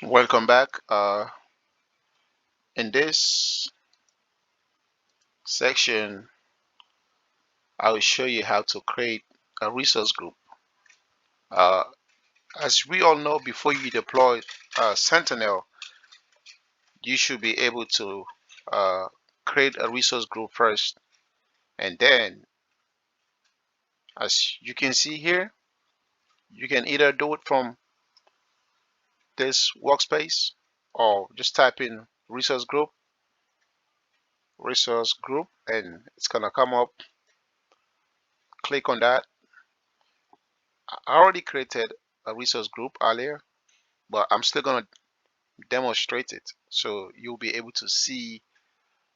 Welcome back. In this section, I will show you how to create a resource group. Uh, as we all know, before you deploy Sentinel, you should be able to uh, create a resource group first, and then, as you can see here, you can either do it from this workspace or just type in resource group, and it's gonna come up. Click on that. I already created a resource group earlier, but I'm still gonna demonstrate it so you'll be able to see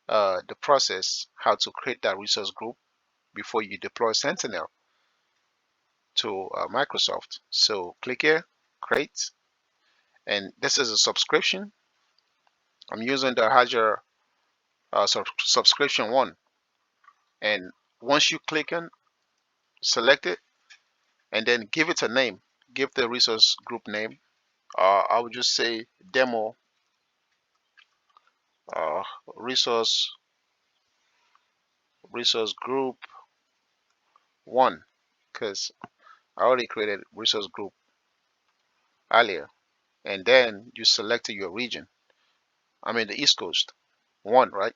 the process how to create that resource group before you deploy Sentinel to Microsoft. So click here, create, and this is a subscription. I'm using the Azure subscription one, and once you click on, select it, and then give it a name. Give the resource group name. I would just say demo uh, resource group one, because I already created resource group earlier, and then you selected your region. I mean the East Coast one, right?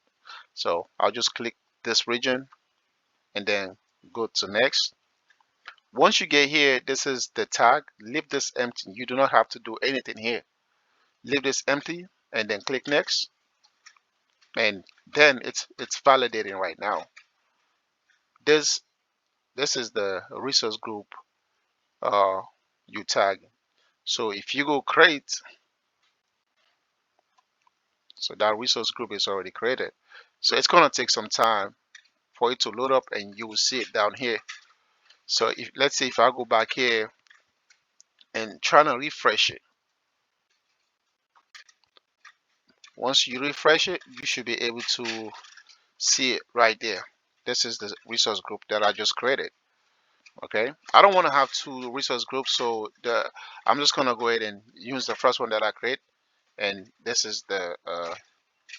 So I'll just click this region and then go to next. Once you get here, this is the tag. Leave this empty. You do not have to do anything here. Leave this empty and then click next, and then it's validating right now. This this is the resource group uh you tag. So if you go create, so that resource group is already created. So it's gonna take some time for it to load up, and you will see it down here. So if, let's say if I go back here and try to refresh it, once you refresh it, you should be able to see it right there. This is the resource group that I just created. Okay, I don't want to have two resource groups, so I'm just gonna go ahead and use the first one that I create, and this is the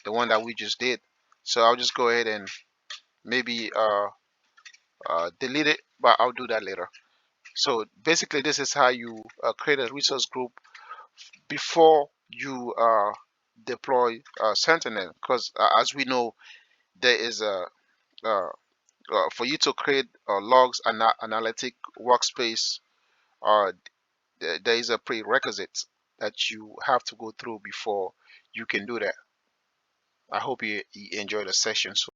one that we just did. So I'll just go ahead and maybe delete it, but I'll do that later. So basically, this is how you create a resource group before you deploy Sentinel. Because as we know, there is a for you to create logs and analytic workspace, uh, there is a prerequisite that you have to go through before you can do that. I hope you enjoy the session. So